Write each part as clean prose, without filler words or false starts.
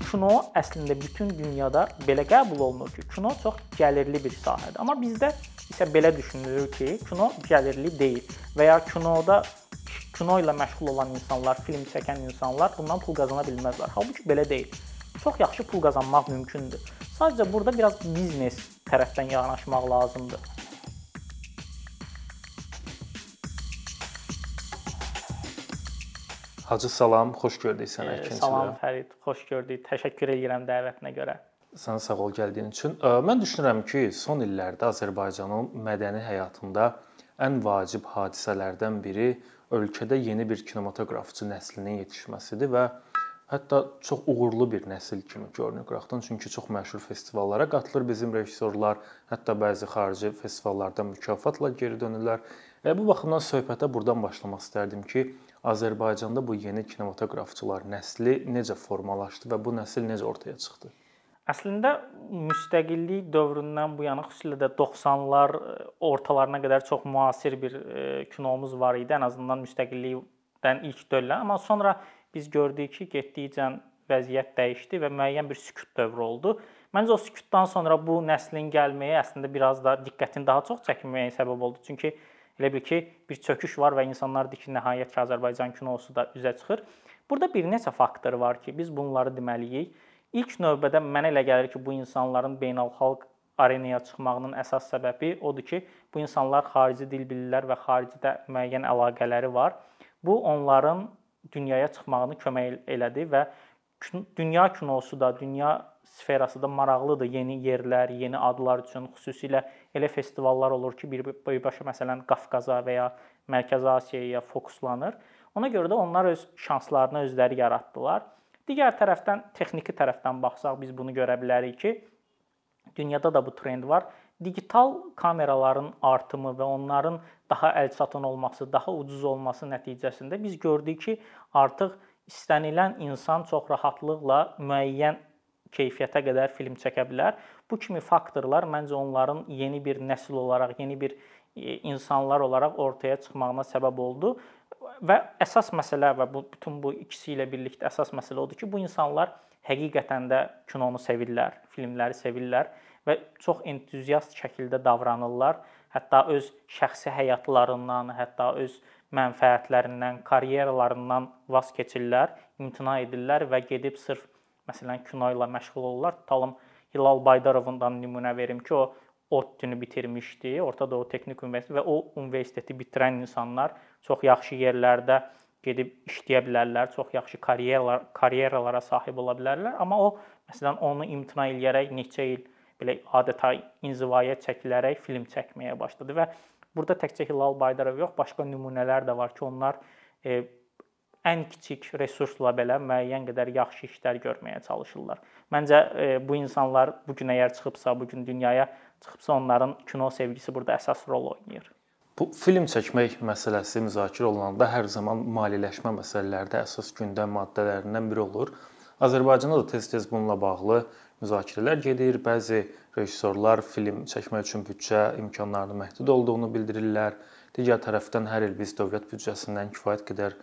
kino əslində bütün dünyada belə qəbul olunur ki, kino çox gəlirli bir sahədir. Amma bizdə isə belə düşünülür ki, kino gəlirli deyil və ya kino ilə məşğul olan insanlar, film çəkən insanlar bundan pul qazana bilməzlər. Halbuki belə deyil. Çox yaxşı pul qazanmaq mümkündür. Sadəcə burada biraz biznes tərəfdən yanaşmaq lazımdır. Hacı salam, xoş gördük sənə ikinci. Salam Fərid, xoş gördük. Təşəkkür edirəm dəvətinə görə. Sən sağ ol gəldiyin üçün. Mən düşünürəm ki, son illərdə Azərbaycanın mədəni həyatında ən vacib hadisələrdən biri ölkədə yeni bir kinematoqrafçı nəslinin yetişməsidir və hətta çox uğurlu bir nəsil kimi görünür qıraqdan. Çünki çox məşhur festivallara qatılır bizim rejissorlar, hətta bəzi xarici festivallardan mükafatla geri dönürlər. Bu baxımdan söhbətə buradan başlamaq istərdim ki, Azərbaycanda bu yeni kinematoqrafçılar nəsli necə formalaşdı və bu nəsil necə ortaya çıxdı? Əslində müstəqillik dövründən bu yana, xüsusilə də 90-lar ortalarına qədər çox müasir bir kinomuz var idi. Ən azından müstəqillikdən ilk dövrlər. Amma sonra biz gördük ki, getdikcə vəziyyət dəyişdi və müəyyən bir sükut dövrü oldu. Məncə o sükutdan sonra bu nəslin gəlməyi əslində biraz da diqqətin daha çox çəkməyə səbəb oldu. Çünki elə bil ki, bir çöküş var və insanlar deyir ki, nəhayət ki, Azərbaycan kinosu da üzə çıxır. Burada bir neçə faktor var ki, biz bunları deməliyik. İlk növbədə mənə elə gəlir ki, bu insanların beynəlxalq arenaya çıxmağının əsas səbəbi odur ki, bu insanlar xarici dil bilirlər və xaricdə müəyyən əlaqələri var. Bu onların dünyaya çıxmağını kömək elədi və dünya kinosu da, dünya sferası da maraqlıdır. Yeni yerlər, yeni adlar üçün xüsusilə elə festivallar olur ki, birbaşa məsələn Qafqaza və ya Mərkəzi Asiyaya fokuslanır. Ona görə də onlar öz şanslarını özləri yaratdılar. Digər tərəfdən, texniki tərəfdən baxsaq biz bunu görə bilərik ki, dünyada da bu trend var. Digital kameraların artımı və onların daha əlçatan olması, daha ucuz olması nəticəsində biz gördük ki, artıq istənilən insan çox rahatlıqla müəyyən keyfiyyətə qədər film çəkə bilər. Bu kimi faktorlar məncə onların yeni bir nəsil olaraq, yeni bir insanlar olaraq ortaya çıxmağına səbəb oldu. Və əsas məsələ və bütün bu ikisi ilə birlikdə əsas məsələ odur ki, bu insanlar həqiqətən də kinonu sevirlər, filmləri sevirlər və çox entuziast şəkildə davranırlar. Hətta öz şəxsi həyatlarından, hətta öz mənfəətlərindən, karyeralarından vaz keçirlər, imtina edirlər və gedib sırf məsələn kino ilə məşğul olurlar. Tutalım Hilal Baydarovundan nümunə verim ki, o ODTÜ-nü bitirmişdi, Orta Doğu Texnik Universiteti və o universiteti bitirən insanlar çox yaxşı yerlərdə gedib işləyə bilərlər, çox yaxşı karyeralara sahib ola bilərlər. Amma o məsələn onu imtina edərək neçə il belə adeta inzivaya çəkilərək film çəkməyə başladı və burada təkcə Hilal Baydarov yox, başqa nümunələr də var ki, onlar ən kiçik resursla belə müəyyən qədər yaxşı işlər görməyə çalışırlar. Məncə bu insanlar bu gün əgər çıxıbsa, bu gün dünyaya çıxıbsa, onların kino sevgisi burada əsas rol oynayır. Bu film çəkmək məsələsi müzakirə olunanda hər zaman maliyyələşmə məsələlərdə əsas gündəm maddələrindən biri olur. Azərbaycanda da tez-tez bununla bağlı müzakirələr gedir. Bəzi rejissorlar film çəkmək üçün büdcə imkanlarının məhdud olduğunu bildirirlər. Digər tərəfdən hər il biz dövlət büdcəsindən kifayət qədər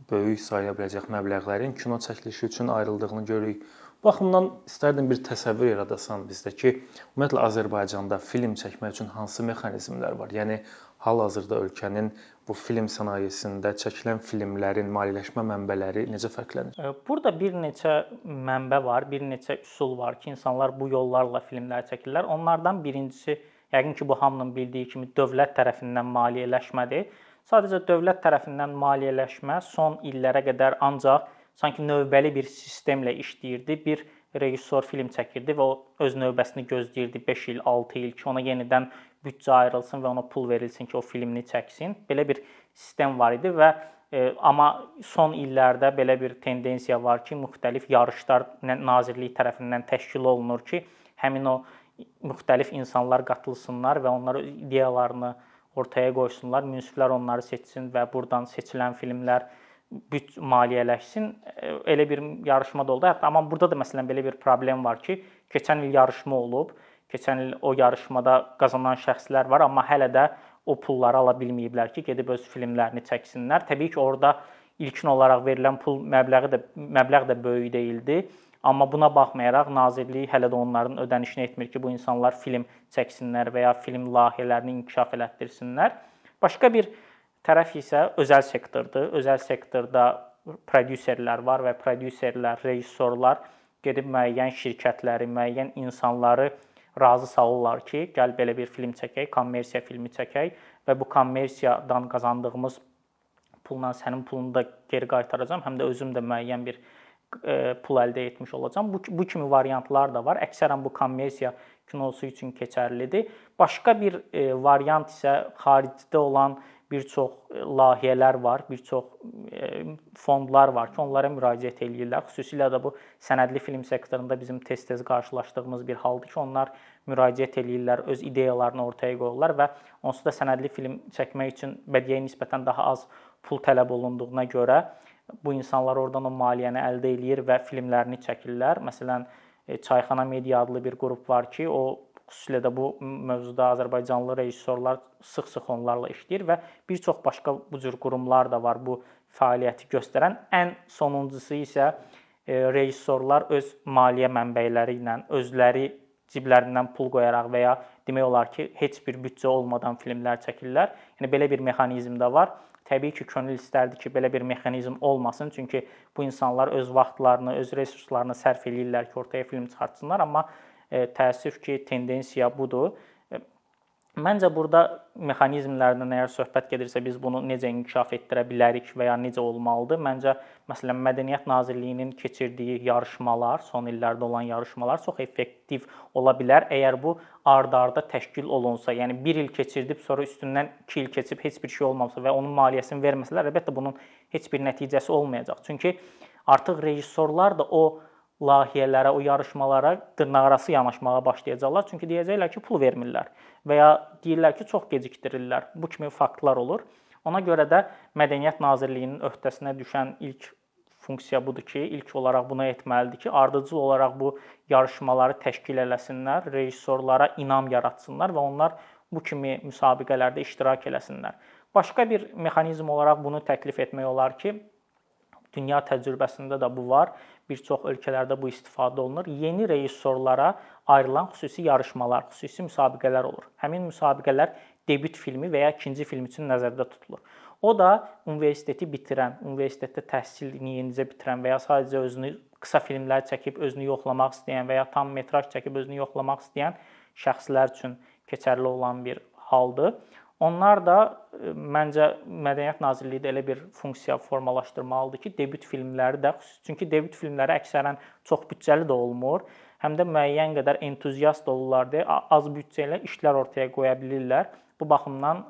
böyük sayıla biləcək məbləğlərin kino çəkilişi üçün ayrıldığını görürük. Bu baxımdan istərdim bir təsəvvür yaradasan bizdə ki, ümumiyyətlə Azərbaycanda film çəkmək üçün hansı mexanizmlər var? Yəni hal-hazırda ölkənin bu film sənayesində çəkilən filmlərin maliyyələşmə mənbələri necə fərqlənir? Burada bir neçə mənbə var, bir neçə üsul var ki, insanlar bu yollarla filmlər çəkirlər. Onlardan birincisi, yəqin ki, bu hamının bildiyi kimi dövlət tərəfindən maliyyələşmədir. Sadəcə dövlət tərəfindən maliyyələşmə son illərə qədər ancaq sanki növbəli bir sistemlə işləyirdi. Bir rejissor film çəkirdi və o öz növbəsini gözləyirdi 5 il, 6 il ki, ona yenidən büdcə ayrılsın və ona pul verilsin ki, o filmini çəksin. Belə bir sistem var idi və amma son illərdə belə bir tendensiya var ki, müxtəlif yarışlar Nazirlik tərəfindən təşkil olunur ki, həmin o müxtəlif insanlar qatılsınlar və onlar ideyalarını ortaya qoysunlar, münsiflər onları seçsin və buradan seçilən filmlər maliyyələşsin. Elə bir yarışma da oldu. Hətta amma burada da məsələn belə bir problem var ki, keçən il yarışma olub, keçən il o yarışmada qazanan şəxslər var, amma hələ də o pulları ala bilməyiblər ki, gedib öz filmlərini çəksinlər. Təbii ki, orada ilkin olaraq verilən pul məbləği də böyük deyildi. Amma buna baxmayaraq nazirlik hələ də onların ödənişini etmir ki, bu insanlar film çəksinlər və ya film layihələrini inkişaf elətdirsinlər. Başqa bir tərəf isə özəl sektordur. Özəl sektorda prodüserlər var və prodüserlər, rejissorlar gedib müəyyən şirkətləri, müəyyən insanları razı salırlar ki, gəl belə bir film çəkək, kommersiya filmi çəkək və bu kommersiyadan qazandığımız pulla sənin pulunu da geri qaytaracağam, həm də özüm də müəyyən bir pul əldə etmiş olacağam. Bu kimi variantlar da var. Əksərən bu kommersiya kinosu üçün keçərlidir. Başqa bir variant isə xaricdə olan bir çox layihələr var, bir çox fondlar var ki, onlara müraciət eləyirlər. Xüsusilə də bu sənədli film sektorunda bizim tez-tez qarşılaşdığımız bir haldır ki, onlar müraciət eləyirlər, öz ideyalarını ortaya qoyurlar və onsuz da sənədli film çəkmək üçün bədii nisbətən daha az pul tələb olunduğuna görə bu insanlar oradan o maliyyəni əldə eləyir və filmlərini çəkirlər. Məsələn, Çayxana Media adlı bir qrup var ki, o xüsusilə də bu mövzuda Azərbaycanlı rejissorlar sıx-sıx onlarla işləyir və bir çox başqa bu cür qurumlar da var bu fəaliyyəti göstərən. Ən sonuncusu isə rejissorlar öz maliyyə mənbələri ilə, özləri ciblərindən pul qoyaraq və ya demək olar ki, heç bir büdcə olmadan filmlər çəkirlər. Yəni belə bir mexanizm də var. Təbii ki, könül istərdi ki, belə bir mexanizm olmasın, çünki bu insanlar öz vaxtlarını, öz resurslarını sərf eləyirlər ki, ortaya film çıxartsınlar, amma təəssüf ki, tendensiya budur. Məncə burada mexanizmlərdən əgər söhbət gedirsə, biz bunu necə inkişaf etdirə bilərik və ya necə olmalıdır? Məncə, məsələn, Mədəniyyət Nazirliyinin keçirdiyi yarışmalar, son illərdə olan yarışmalar çox effektiv ola bilər. Əgər bu ard-arda təşkil olunsa, yəni bir il keçirdib, sonra üstündən 2 il keçib heç bir şey olmamasa və onun maliyyəsini verməsələr, əlbəttə bunun heç bir nəticəsi olmayacaq. Çünki artıq rejissorlar da o layihələrə, o yarışmalara dırnaqarası yanaşmağa başlayacaqlar. Çünki deyəcəklər ki, pul vermirlər və ya deyirlər ki, çox gecikdirirlər. Bu kimi faktlar olur. Ona görə də Mədəniyyət Nazirliyinin öhdəsinə düşən ilk funksiya budur ki, ilk olaraq bunu etməlidir ki, ardıcıl olaraq bu yarışmaları təşkil eləsinlər, rejissorlara inam yaratsınlar və onlar bu kimi müsabiqələrdə iştirak eləsinlər. Başqa bir mexanizm olaraq bunu təklif etmək olar ki, dünya təcrübəsində də bu var. Bir çox ölkələrdə bu istifadə olunur. Yeni rejissorlara ayrılan xüsusi yarışmalar, xüsusi müsabiqələr olur. Həmin müsabiqələr debüt filmi və ya ikinci film üçün nəzərdə tutulur. O da universiteti bitirən, universitetdə təhsilini yenicə bitirən və ya sadəcə özünü qısa filmlər çəkib özünü yoxlamaq istəyən və ya tam metraj çəkib özünü yoxlamaq istəyən şəxslər üçün keçərli olan bir haldır. Onlar da məncə Mədəniyyət Nazirliyi də elə bir funksiya formalaşdırmalıdır ki, debüt filmləri də, çünki debüt filmləri əksərən çox büdcəli də olmur, həm də müəyyən qədər entuziast olurlar deyə az büdcə ilə işlər ortaya qoya bilirlər. Bu baxımdan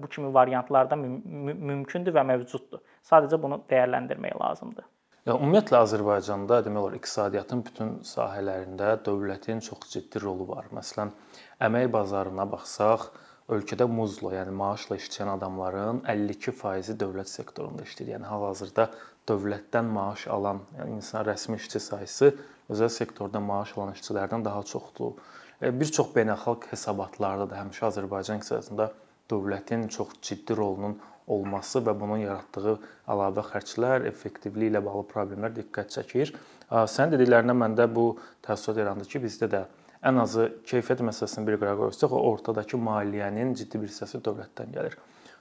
bu kimi variantlar da mümkündür və mövcuddur. Sadəcə bunu dəyərləndirmək lazımdır. Ümumiyyətlə Azərbaycanda demək olar iqtisadiyyatın bütün sahələrində dövlətin çox ciddi rolu var. Məsələn, əmək bazarına baxsaq, ölkədə muzla, yəni maaşla işləyən adamların 52% dövlət sektorunda işləyir. Yəni hal-hazırda dövlətdən maaş alan, yəni insan rəsmi işçi sayısı özəl sektorda maaş alan işçilərdən daha çoxdur. Bir çox beynəlxalq hesabatlarda da həmişə Azərbaycan iqtisadında dövlətin çox ciddi rolunun olması və bunun yaratdığı əlavə xərclər, effektivliyi ilə bağlı problemlər diqqət çəkir. Sənin dediklərindən məndə bu təəssürat yarandı ki, bizdə də ən azı keyfiyyət məsələsini bir qırağa qoysaq, o ortadakı maliyyənin ciddi bir hissəsi dövlətdən gəlir.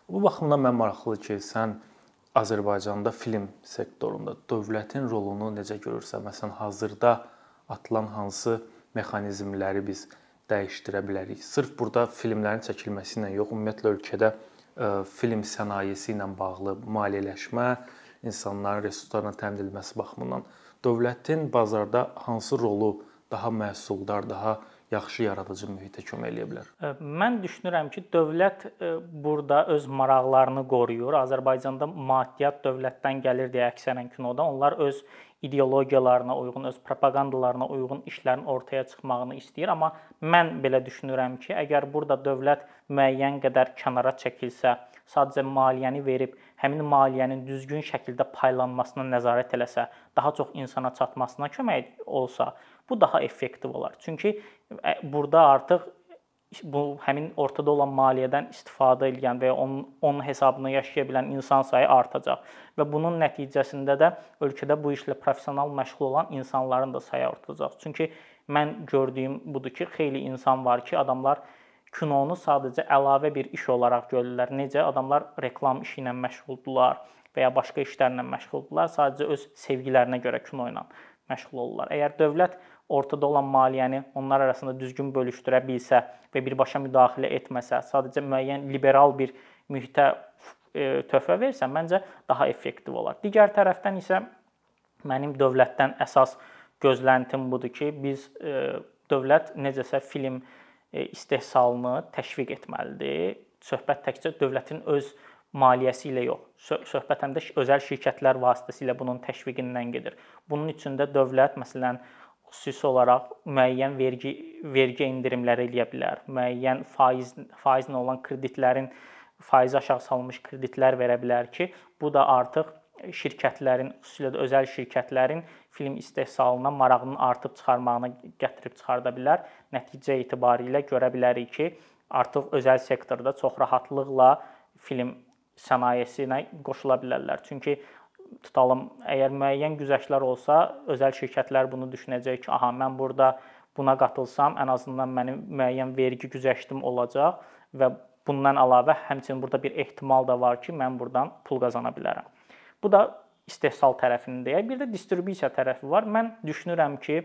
Bu baxımdan mən maraqlıdır ki, sən Azərbaycanda film sektorunda dövlətin rolunu necə görürsən? Məsələn, hazırda atılan hansı mexanizmləri biz dəyişdirə bilərik? Sırf burada filmlərin çəkilməsi ilə yox, ümumiyyətlə ölkədə film sənayesi ilə bağlı maliyyələşmə, insanların resurslarına təmin edilməsi baxımından dövlətin bazarda hansı rolu daha məhsuldar, daha yaxşı yaradıcı mühitə kömək eləyə bilər? Mən düşünürəm ki, dövlət burada öz maraqlarını qoruyur. Azərbaycanda maddiyyat dövlətdən gəlir deyə əksərən kinoda onlar öz ideologiyalarına uyğun, öz propagandalarına uyğun işlərin ortaya çıxmağını istəyir. Amma mən belə düşünürəm ki, əgər burada dövlət müəyyən qədər kənara çəkilsə, sadəcə maliyyəni verib, həmin maliyyənin düzgün şəkildə paylanmasına nəzarət eləsə, daha çox insana çatmasına kömək olsa, bu daha effektiv olar. Çünki burada artıq bu həmin ortada olan maliyyədən istifadə edən və ya onun hesabına yaşaya bilən insan sayı artacaq və bunun nəticəsində də ölkədə bu işlə professional məşğul olan insanların da sayı artacaq. Çünki mən gördüyüm budur ki, xeyli insan var ki, adamlar kinonu sadəcə əlavə bir iş olaraq görürlər. Necə? Adamlar reklam işi ilə məşğuldurlar və ya başqa işlərlə məşğuldurlar. Sadəcə öz sevgilərinə görə kino ilə məşğul olurlar. Əgər dövlət ortada olan maliyyəni onlar arasında düzgün bölüşdürə bilsə və birbaşa müdaxilə etməsə, sadəcə müəyyən liberal bir mühitə töhfə versə, məncə daha effektiv olar. Digər tərəfdən isə mənim dövlətdən əsas gözləntim budur ki, biz dövlət necəsə film istehsalını təşviq etməlidir. Söhbət təkcə dövlətin öz maliyyəsi ilə yox, söhbət həm də özəl şirkətlər vasitəsilə bunun təşviqindən gedir. Bunun üçün də dövlət məsələn xüsusi olaraq müəyyən vergi endirimləri eləyə bilər. Müəyyən faizlə olan kreditlərin faizi aşağı salınmış kreditlər verə bilər ki, bu da artıq şirkətlərin, xüsusilə də özəl şirkətlərin film istehsalına marağının artıb çıxarmağına gətirib çıxarda bilər. Nəticə etibarilə görə bilərik ki, artıq özəl sektorda çox rahatlıqla film sənayesinə qoşula bilərlər. Çünki tutalım, əgər müəyyən güzəştlər olsa, özəl şirkətlər bunu düşünəcək ki, aha, mən burada buna qatılsam, ən azından mənim müəyyən vergi güzəştim olacaq və bundan əlavə həmçinin burada bir ehtimal da var ki, mən buradan pul qazana bilərəm. Bu da istehsal tərəfindəyə. Bir də distribusiya tərəfi var. Mən düşünürəm ki,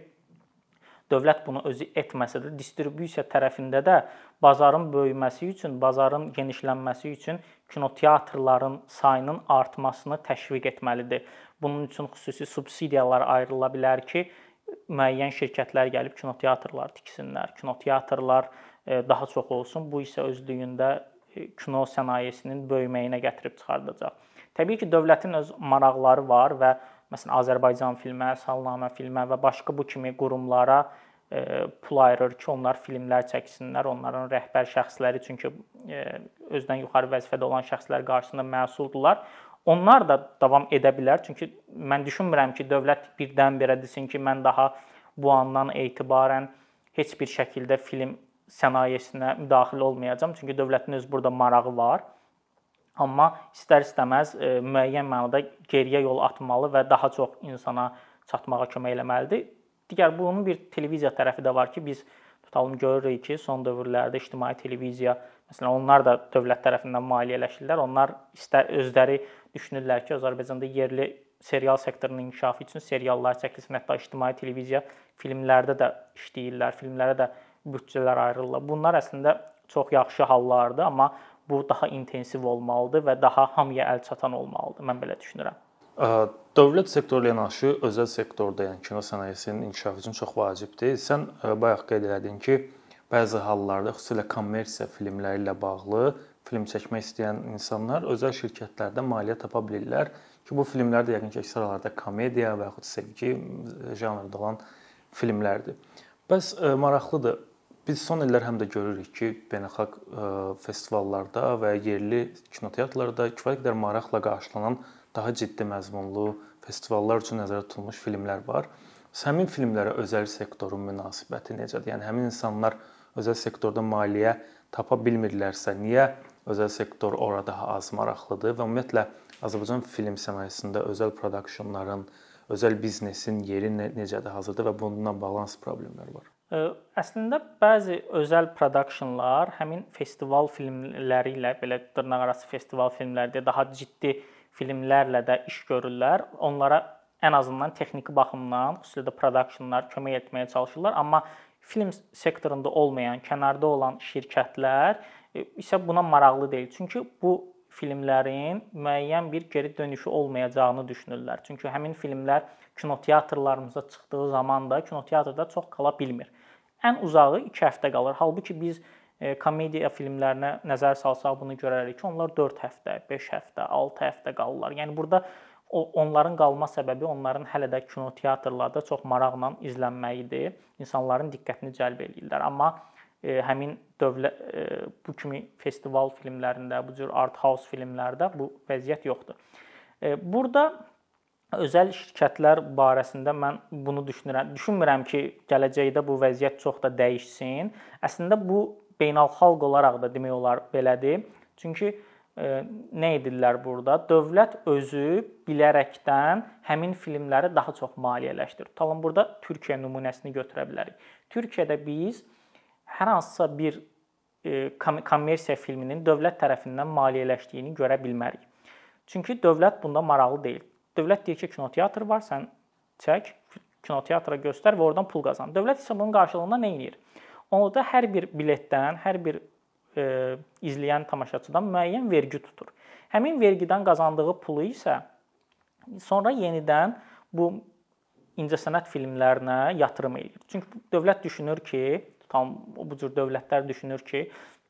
dövlət bunu özü etməsə də, distribusiya tərəfində də bazarın böyüməsi üçün, bazarın genişlənməsi üçün kinoteatrların sayının artmasını təşviq etməlidir. Bunun üçün xüsusi subsidiyalar ayrıla bilər ki, müəyyən şirkətlər gəlib kinoteatrlar tiksinlər. Kinoteatrlar daha çox olsun. Bu isə özlüyündə kino sənayesinin böyüməyinə gətirib çıxardacaq. Təbii ki, dövlətin öz maraqları var və məsələn Azərbaycan filmə, Salnamə filmə və başqa bu kimi qurumlara pul ayırır ki, onlar filmlər çəksinlər, onların rəhbər şəxsləri çünki özdən yuxarı vəzifədə olan şəxslər qarşısında məsuldurlar. Onlar da davam edə bilər, çünki mən düşünmürəm ki, dövlət birdən-birə desin ki, mən daha bu andan etibarən heç bir şəkildə film sənayesinə müdaxilə olmayacağam, çünki dövlətin öz burada marağı var. Amma istər-istəməz müəyyən mənada geriyə yol atmalı və daha çox insana çatmağa kömək eləməlidir. Digər bunun bir televiziya tərəfi də var ki, biz tutalım görürük ki, son dövrlərdə ictimai televiziya, məsələn, onlar da dövlət tərəfindən maliyyələşirlər. Onlar özləri düşünürlər ki, Azərbaycanda yerli serial sektorunun inkişafı üçün seriallar çəkilsin, hətta ictimai televiziya filmlərdə də işləyirlər, filmlərə də büdcələr ayrılırlar. Bunlar əslində çox yaxşı hallardır, amma bu daha intensiv olmalıdır və daha hamıya əl çatan olmalıdır. Mən belə düşünürəm. Dövlət sektoru ilə yanaşı özəl sektorda, yəni kino sənayesinin inkişafı üçün çox vacibdir. Sən bayaq qeyd elədin ki, bəzi hallarda xüsusilə kommersiya filmləri ilə bağlı film çəkmək istəyən insanlar özəl şirkətlərdən maliyyə tapa bilirlər ki, bu filmlər də yəqin ki, əksər hallarda komediya və yaxud sevgi janrında olan filmlərdir. Bəs maraqlıdır. Biz son illər həm də görürük ki, beynəlxalq festivallarda və yerli kinoteatrlarda kifayət qədər maraqla qarşılanan daha ciddi məzmunlu festivallar üçün nəzərdə tutulmuş filmlər var. Həmin filmlərə özəl sektorun münasibəti necədir? Yəni həmin insanlar özəl sektorda maliyyə tapa bilmirlərsə, niyə özəl sektor orada daha az maraqlıdır və ümumiyyətlə Azərbaycan film sənayesində özəl produksionların, özəl biznesin yeri necədir hazırda və bununla bağlı hansı problemlər var? Əslində bəzi özəl produksionlar həmin festival filmləri ilə, belə dırnaqarası festival filmlərdə daha ciddi filmlərlə də iş görürlər. Onlara ən azından texniki baxımdan, xüsusilə də produksionlar kömək etməyə çalışırlar, amma film sektorunda olmayan, kənarda olan şirkətlər isə buna maraqlı deyil. Çünki bu filmlərin müəyyən bir geri dönüşü olmayacağını düşünürlər. Çünki həmin filmlər kinoteatrlarımıza çıxdığı zaman da kinoteatrda çox qala bilmir. Ən uzağı 2 həftə qalır. Halbuki biz komediya filmlərinə nəzər salsaq bunu görərik ki, onlar 4 həftə, 5 həftə, 6 həftə qalırlar. Yəni burada onların qalma səbəbi onların hələ də kinoteatrlarda çox maraqla izlənməyidir. İnsanların diqqətini cəlb edirlər. Amma həmin bu kimi festival filmlərində, bu cür art house filmlərdə bu vəziyyət yoxdur. Burada özəl şirkətlər barəsində mən bunu düşünmürəm ki, gələcəkdə bu vəziyyət çox da dəyişsin. Əslində bu beynəlxalq olaraq da demək olar belədir. Çünki nə edirlər burada? Dövlət özü bilərəkdən həmin filmləri daha çox maliyyələşdirir. Tutalım burada Türkiyə nümunəsini götürə bilərik. Türkiyədə biz hər hansısa bir kommersiya filminin dövlət tərəfindən maliyyələşdiyini görə bilmərik. Çünki dövlət bunda maraqlı deyil. Dövlət deyir ki, kinoteatr var, sən çək, kinoteatra göstər və oradan pul qazan. Dövlət isə bunun qarşılığında nə edir? Orada hər bir biletdən, hər bir izləyən tamaşaçıdan müəyyən vergi tutur. Həmin vergidən qazandığı pulu isə sonra yenidən bu incəsənət filmlərinə yatırım edir. Çünki dövlət düşünür ki, bu cür dövlətlər düşünür ki,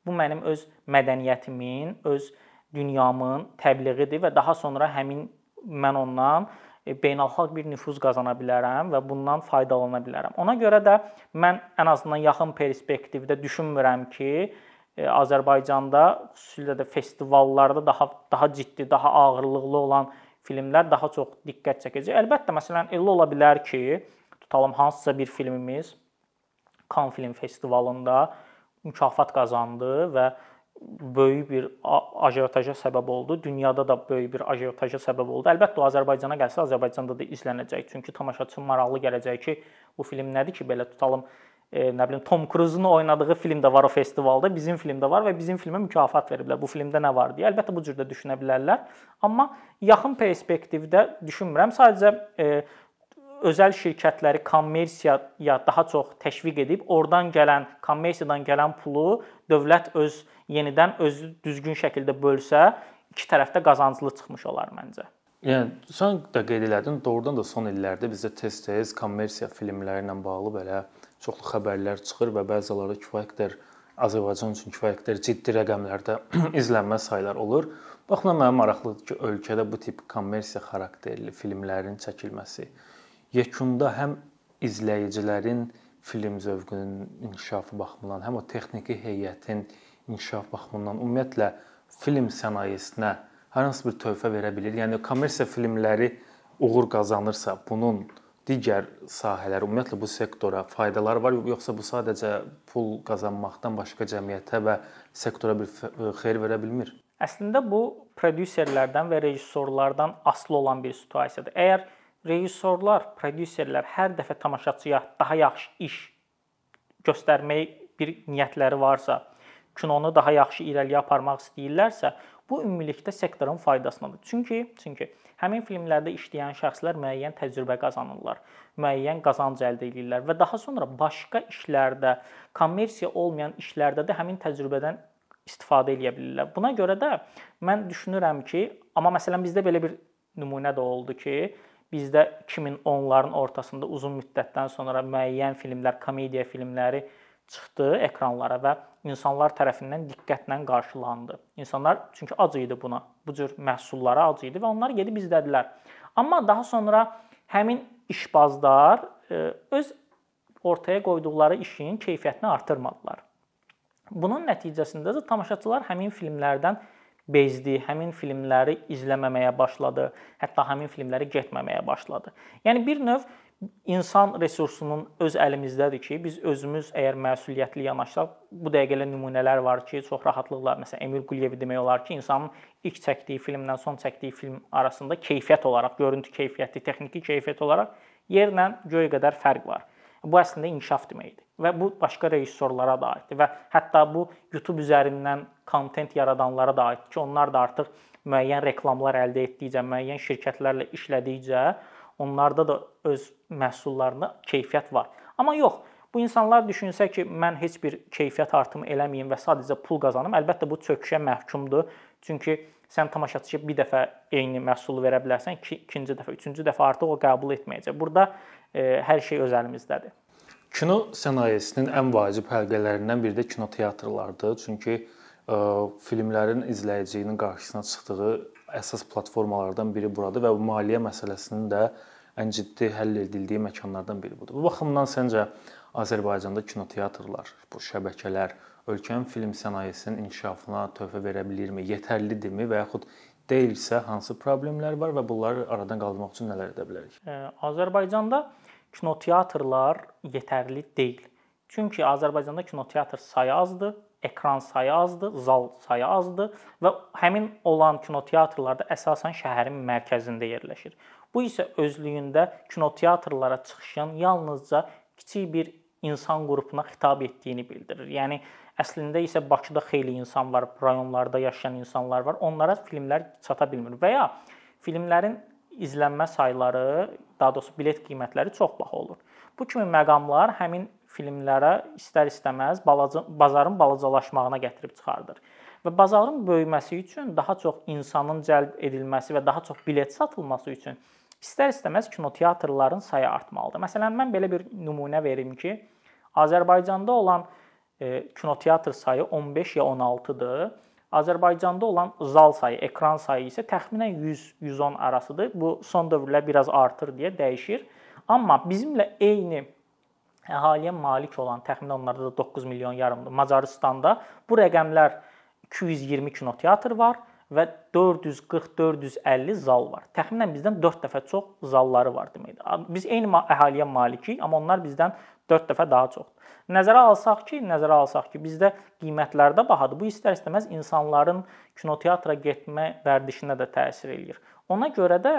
bu mənim öz mədəniyyətimin, öz dünyamın təbliğidir və daha sonra mən ondan beynəlxalq bir nüfuz qazana bilərəm və bundan faydalana bilərəm. Ona görə də mən ən azından yaxın perspektivdə düşünmürəm ki, Azərbaycanda xüsusilə də festivallarda daha ciddi, daha ağırlıqlı olan filmlər daha çox diqqət çəkəcək. Əlbəttə, məsələn, elə ola bilər ki, tutalım hansısa bir filmimiz Cannes Film Festivalında mükafat qazandı və böyük bir ajiotaja səbəb oldu. Dünyada da böyük bir ajiotaja səbəb oldu. Əlbəttə, o Azərbaycana gəlsə, Azərbaycanda da izlənəcək. Çünki tamaşaçı maraqlı gələcək ki, bu film nədir ki, belə tutalım, nə bilim, Tom Cruise-un oynadığı film də var o festivalda, bizim film də var və bizim filmə mükafat veriblər. Bu filmdə nə var deyə. Əlbəttə bu cür də düşünə bilərlər. Amma yaxın perspektivdə düşünmürəm. Sadəcə özəl şirkətləri kommersiyaya daha çox təşviq edib, oradan gələn, kommersiyadan gələn pulu dövlət yenidən özü düzgün şəkildə bölsə, iki tərəfdə qazanclı çıxmış olar məncə. Yəni sən də qeyd elədin, doğrudan da son illərdə bizdə tez-tez kommersiya filmləri ilə bağlı belə çoxlu xəbərlər çıxır və bəziləri kifayət qədər Azərbaycan üçün kifayət qədər ciddi rəqəmlərdə izlənmə saylar olur. Baxımdan mənə maraqlıdır ki, ölkədə bu tip kommersiya xarakterli filmlərin çəkilməsi yekunda həm izləyicilərin film zövqünün inkişafı baxımından, həm o texniki heyətin inkişaf baxımından ümumiyyətlə film sənayesinə hər hansı bir töhfə verə bilir. Yəni kommersiya filmləri uğur qazanırsa, bunun digər sahələr, ümumiyyətlə bu sektora faydaları var, yoxsa bu sadəcə pul qazanmaqdan başqa cəmiyyətə və sektora bir xeyir verə bilmir? Əslində bu prodüserlərdən və rejissorlardan asılı olan bir situasiyadır. Əgər rejissorlar, prodüserlər hər dəfə tamaşaçıya daha yaxşı iş göstərməyə bir niyyətləri varsa, kinonu daha yaxşı irəliyə aparmaq istəyirlərsə, bu ümumilikdə sektorun faydasınadır. Çünki həmin filmlərdə işləyən şəxslər müəyyən təcrübə qazanırlar, müəyyən qazanc əldə edirlər və daha sonra başqa işlərdə, kommersiya olmayan işlərdə də həmin təcrübədən istifadə edə bilirlər. Buna görə də mən düşünürəm ki, amma məsələn bizdə belə bir nümunə də oldu ki, bizdə 2010-ların ortasında uzun müddətdən sonra müəyyən filmlər, komediya filmləri çıxdı ekranlara və insanlar tərəfindən diqqətlə qarşılandı. İnsanlar çünki ac idi buna, bu cür məhsullara ac idi və onlar gedib izlədilər. Amma daha sonra həmin işbazlar öz ortaya qoyduqları işin keyfiyyətini artırmadılar. Bunun nəticəsində də tamaşaçılar həmin filmlərdən bezdi, həmin filmləri izləməməyə başladı, hətta həmin filmləri getməməyə başladı. Yəni bir növ insan resursunun öz əlimizdədir ki, biz özümüz əgər məsuliyyətli yanaşsaq, bu dəqiqələ nümunələr var ki, çox rahatlıqla, məsələn, Emil Quliyevi demək olar ki, insanın ilk çəkdiyi filmdən son çəkdiyi film arasında keyfiyyət olaraq, görüntü keyfiyyəti, texniki keyfiyyət olaraq yerlə göy qədər fərq var. Bu əslində inkişaf deməkdir və bu başqa rejissorlara da aiddir və hətta bu YouTube üzərindən kontent yaradanlara da aiddir ki, onlar da artıq müəyyən reklamlar əldə etdikcə, müəyyən şirkətlərlə işlədikcə onlarda da öz məhsullarında keyfiyyət var. Amma yox, bu insanlar düşünsə ki, mən heç bir keyfiyyət artımı eləməyim və sadəcə pul qazanım, əlbəttə bu çöküşə məhkumdur. Çünki sən tamaşaçıya bir dəfə eyni məhsulu verə bilərsən, ikinci dəfə, üçüncü dəfə artıq o qəbul etməyəcək. Burada hər şey öz əlimizdədir. Kino sənayesinin ən vacib həlqələrindən biri də kinoteatrlardır. Çünki filmlərin izləyicinin qarşısına çıxdığı əsas platformalardan biri buradır və bu maliyyə məsələsinin də ən ciddi həll edildiyi məkanlardan biri budur. Bu baxımdan səncə Azərbaycanda kinoteatrlar, bu şəbəkələr ölkənin film sənayesinin inkişafına töhfə verə bilirmi, yetərlidirmi və yaxud deyilsə hansı problemlər var və bunları aradan qaldırmaq üçün nələr edə bilərik? Azərbaycanda kinoteatrlar yetərli deyil. Çünki Azərbaycanda kinoteatr sayı azdır, ekran sayı azdır, zal sayı azdır və həmin olan kinoteatrlarda əsasən şəhərin mərkəzində yerləşir. Bu isə özlüyündə kinoteatrlara çıxışın yalnızca kiçik bir insan qrupuna xitab etdiyini bildirir. Yəni əslində isə Bakıda xeyli insan var, rayonlarda yaşayan insanlar var. Onlara filmlər çata bilmir və ya filmlərin izlənmə sayları, daha doğrusu bilet qiymətləri çox baha olur. Bu kimi məqamlar həmin filmlərə istər-istəməz bazarın balacalaşmağına gətirib çıxardır. Və bazarın böyüməsi üçün daha çox insanın cəlb edilməsi və daha çox bilet satılması üçün istər-istəməz kinoteatrların sayı artmalıdır. Məsələn, mən belə bir nümunə verim ki, Azərbaycanda olan kinoteatr sayı 15 ya 16-dır. Azərbaycanda olan zal sayı, ekran sayı isə təxminən 100-110 arasıdır. Bu son dövrlər biraz artır deyə dəyişir. Amma bizimlə eyni əhaliyə malik olan, təxminən onlarda da 9 milyon yarımdır. Macaristanda bu rəqəmlər 220 kinoteatr var və 440-450 zal var. Təxminən bizdən 4 dəfə çox zalları var deməkdir. Biz eyni əhaliyə malikik, amma onlar bizdən 4 dəfə daha çoxdur. Nəzərə alsaq ki, bizdə qiymətlər də bahadır. Bu istər-istəməz insanların kinoteatra getmə vərdişinə də təsir eləyir. Ona görə də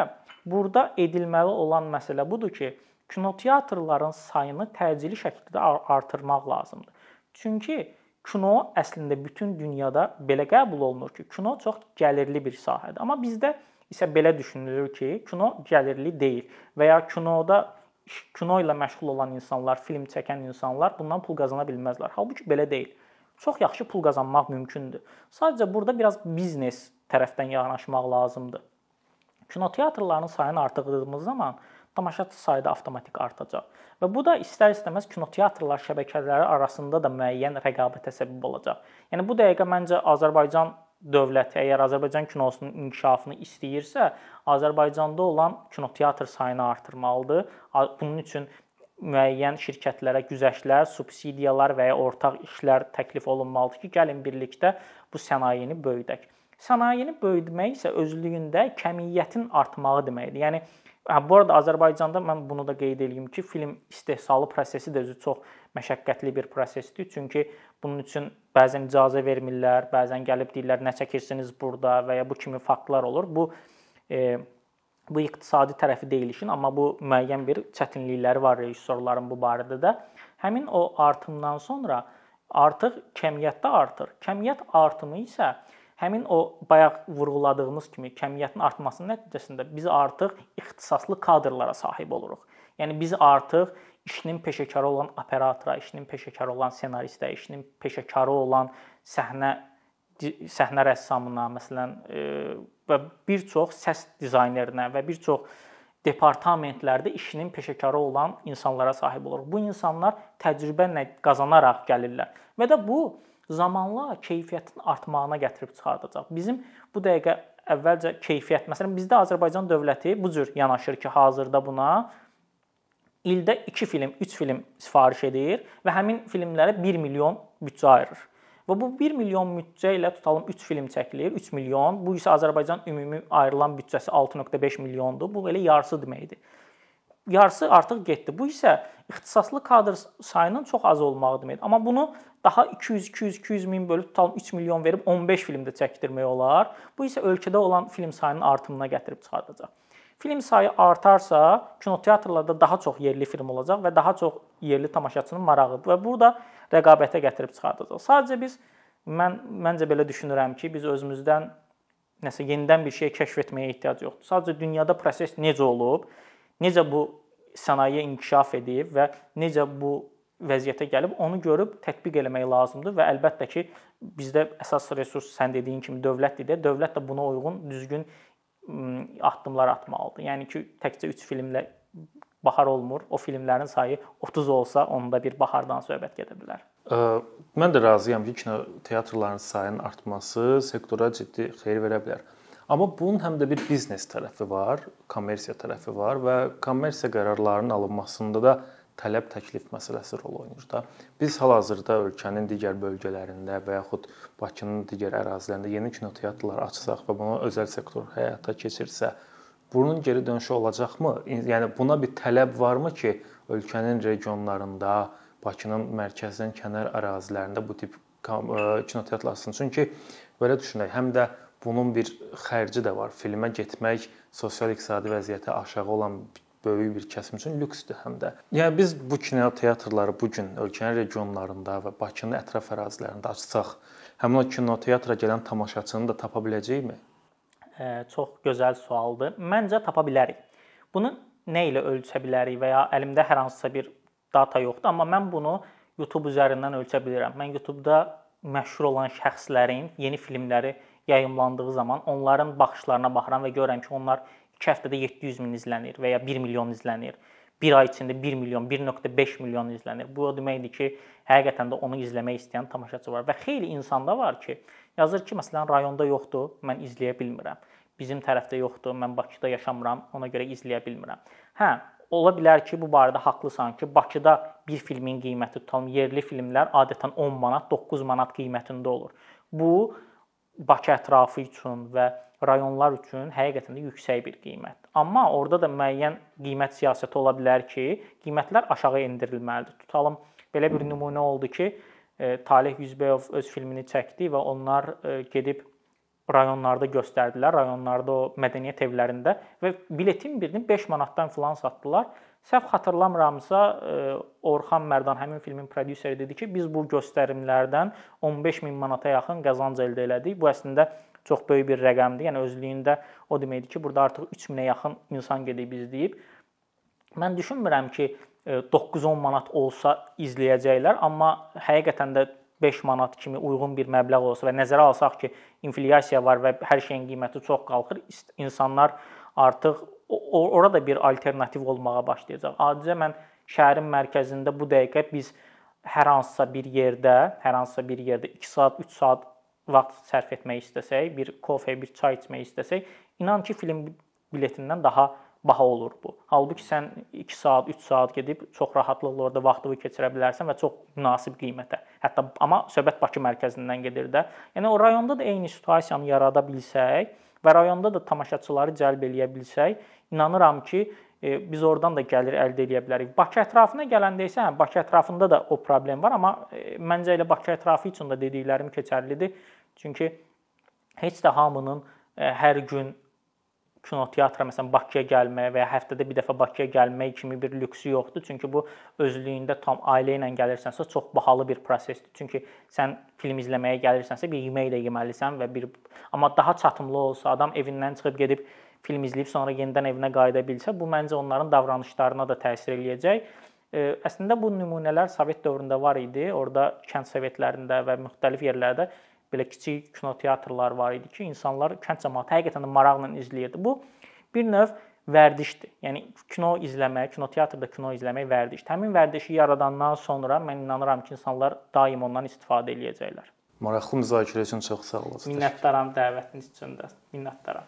burada edilməli olan məsələ budur ki, kinoteatrların sayını təcili şəkildə artırmaq lazımdır. Çünki kino əslində bütün dünyada belə qəbul olunur ki, kino çox gəlirli bir sahədir. Amma bizdə isə belə düşünülür ki, kino gəlirli deyil və ya kino ilə məşğul olan insanlar, film çəkən insanlar bundan pul qazana bilməzlər. Halbuki belə deyil. Çox yaxşı pul qazanmaq mümkündür. Sadəcə burada biraz biznes tərəfdən yanaşmaq lazımdır. Kinoteatrların sayını artırdığımız zaman tamaşaçı sayı da avtomatik artacaq. Və bu da istər-istəməz kinoteatrlar şəbəkələri arasında da müəyyən rəqabətə səbəb olacaq. Yəni bu dəqiqə məncə Azərbaycan dövləti əgər Azərbaycan kinosunun inkişafını istəyirsə, Azərbaycanda olan kinoteatr sayını artırmalıdır. Bunun üçün müəyyən şirkətlərə güzəştlər, subsidiyalar və ya ortaq işlər təklif olunmalıdır ki, gəlin birlikdə bu sənayeni böyüdək. Sənayeni böyütmək isə özlüyündə kəmiyyətin artmağı deməkdir. Yəni bu arada Azərbaycanda mən bunu da qeyd edeyim ki, film istehsalı prosesi də özü çox məşəqqətli bir prosesdir. Çünki bunun üçün bəzən icazə vermirlər, bəzən gəlib deyirlər nə çəkirsiniz burada və ya bu kimi faktlar olur. Bu iqtisadi tərəfi deyil işin, amma bu müəyyən bir çətinlikləri var rejissorların bu barədə də. Həmin o artımdan sonra artıq kəmiyyətdə artır. Kəmiyyət artımı isə həmin o bayaq vurğuladığımız kimi kəmiyyətin artmasının nəticəsində biz artıq ixtisaslı kadrlara sahib oluruq. Yəni biz artıq işinin peşəkarı olan operatora, işinin peşəkarı olan ssenaristə, işinin peşəkarı olan səhnə rəssamına, məsələn, və bir çox səs dizaynerinə və bir çox departamentlərdə işinin peşəkarı olan insanlara sahib oluruq. Bu insanlar təcrübə qazanaraq gəlirlər və də bu zamanla keyfiyyətin artmağına gətirib çıxardacaq. Bizim bu dəqiqə əvvəlcə keyfiyyət, məsələn, bizdə Azərbaycan dövləti bu cür yanaşır ki, hazırda buna ildə 2 film, 3 film sifariş edir və həmin filmlərə 1 milyon büdcə ayırır. Və bu 1 milyon büdcə ilə tutalım 3 film çəkilir, 3 milyon. Bu isə Azərbaycan ümumi ayrılan büdcəsi 6.5 milyondur. Bu elə yarısı deməkdir. Yarısı artıq getdi. Bu isə ixtisaslı kadr sayının çox az olmağı deməkdir. Amma bunu daha 200 min bölüb tutalım 3 milyon verib 15 filmdə çəkdirmək olar. Bu isə ölkədə olan film sayının artımına gətirib çıxardacaq. Film sayı artarsa, kinoteatrlarda daha çox yerli film olacaq və daha çox yerli tamaşaçının marağıdır və burada rəqabətə gətirib çıxardacaq. Sadəcə məncə belə düşünürəm ki, biz özümüzdən nəsə yenidən bir şey kəşf etməyə ehtiyac yoxdur. Sadəcə dünyada proses necə olub, necə bu sənaye inkişaf edib və necə bu vəziyyətə gəlib, onu görüb tətbiq eləmək lazımdır və əlbəttə ki, bizdə əsas resurs sən dediyin kimi dövlətdir də, dövlət də buna uyğun düzgün addımlar atmalıdır. Yəni ki, təkcə 3 filmlə bahar olmur. O filmlərin sayı 30 olsa, onda bir bahardan söhbət gedə bilər. Mən də razıyam ki, kinoteatrların sayının artması sektora ciddi xeyir verə bilər. Amma bunun həm də bir biznes tərəfi var, kommersiya tərəfi var və kommersiya qərarlarının alınmasında da tələb təklif məsələsi rol oynayır da. Biz hal-hazırda ölkənin digər bölgələrində və yaxud Bakının digər ərazilərində yeni kinoteatrlar açsaq və bunu özəl sektor həyata keçirsə, bunun geri dönüşü olacaqmı? Yəni buna bir tələb varmı ki, ölkənin regionlarında, Bakının mərkəzdən kənar ərazilərində bu tip kinoteatrlar açsın. Çünki belə düşünək, həm də bunun bir xərci də var. Filmə getmək sosial-iqtisadi vəziyyəti aşağı olan böyük bir kəsim üçün lüksdür həm də. Yəni biz bu kinoteatrları bu gün ölkənin regionlarında və Bakının ətraf ərazilərində açsaq, həmin o kinoteatra gələn tamaşaçını da tapa biləcəyikmi? Çox gözəl sualdır. Məncə tapa bilərik. Bunu nə ilə ölçə bilərik və ya əlimdə hər hansısa bir data yoxdur, amma mən bunu YouTube üzərindən ölçə bilirəm. Mən YouTube-da məşhur olan şəxslərin yeni filmləri yayımlandığı zaman onların baxışlarına baxıram və görürəm ki, onlar 2 həftədə 700 min izlənir və ya 1 milyon izlənir. Bir ay içində 1 milyon, 1.5 milyon izlənir. Bu o deməkdir ki, həqiqətən də onu izləmək istəyən tamaşaçı var və xeyli insanda var ki, yazır ki, məsələn, rayonda yoxdur, mən izləyə bilmirəm. Bizim tərəfdə yoxdur, mən Bakıda yaşamıram, ona görə izləyə bilmirəm. Hə, ola bilər ki, bu barədə haqlısan ki, Bakıda bir filmin qiyməti tutalım, yerli filmlər adətən 10 manat, 9 manat qiymətində olur. Bu Bakı ətrafı üçün və rayonlar üçün həqiqətən də yüksək bir qiymət. Amma orada da müəyyən qiymət siyasəti ola bilər ki, qiymətlər aşağı endirilməlidir. Tutalım, belə bir nümunə oldu ki, Taleh Yüzbəyov öz filmini çəkdi və onlar gedib rayonlarda göstərdilər, rayonlarda o mədəniyyət evlərində və biletin birini 5 manatdan filan satdılar. Səhv xatırlamıramsa, Orxan Mərdan həmin filmin prodüseri dedi ki, biz bu göstərimlərdən 15 min manata yaxın qazanc əldə elədik. Bu əslində çox böyük bir rəqəmdir. Yəni özlüyündə o deməkdir ki, burada artıq 3000-ə yaxın insan gedib izləyib. Mən düşünmürəm ki, 9-10 manat olsa izləyəcəklər, amma həqiqətən də 5 manat kimi uyğun bir məbləğ olsa və nəzərə alsaq ki, inflyasiya var və hər şeyin qiyməti çox qalxır, insanlar artıq orada bir alternativ olmağa başlayacaq. Adicə mən şəhərin mərkəzində bu dəqiqə biz hər hansısa bir yerdə 2 saat, 3 saat vaxt sərf etmək istəsək, bir kofe, bir çay içmək istəsək, inan ki, film biletindən daha baha olur bu. Halbuki sən 2 saat, 3 saat gedib çox rahatlıqla orada vaxtını keçirə bilərsən və çox münasib qiymətə. Hətta amma söhbət Bakı mərkəzindən gedir də. Yəni o rayonda da eyni situasiyanı yarada bilsək və rayonda da tamaşaçıları cəlb eləyə bilsək, inanıram ki, biz oradan da gəlir əldə edə bilərik. Bakı ətrafına gələndə isə, Bakı ətrafında da o problem var, amma məncə elə Bakı ətrafı üçün də dediklərim keçərlidir. Çünki heç də hamının hər gün kinoteatra məsələn Bakıya gəlməyə və ya həftədə bir dəfə Bakıya gəlmək kimi bir lüksü yoxdur. Çünki bu özlüyündə tam ailə ilə gəlirsənsə çox bahalı bir prosesdir. Çünki sən film izləməyə gəlirsənsə bir yemək də yeməlisən və amma daha çatımlı olsa, adam evindən çıxıb gedib film izləyib sonra yenidən evinə qayıda bilsə, bu məncə onların davranışlarına da təsir eləyəcək. Əslində bu nümunələr Sovet dövründə var idi. Orada kənd sovetlərində və müxtəlif yerlərdə belə kiçik kinoteatrlar var idi ki, insanlar, kənd cəmiyyəti həqiqətən də maraqla izləyirdi. Bu bir növ vərdişdir. Yəni kino izləmək, kinoteatrda kino izləmək vərdişdir. Həmin vərdişi yaradandan sonra mən inanıram ki, insanlar daim ondan istifadə eləyəcəklər. Maraqlı müzakirə üçün çox sağ olasınız. Minnətdaram dəvətiniz üçün də. Minnətdaram.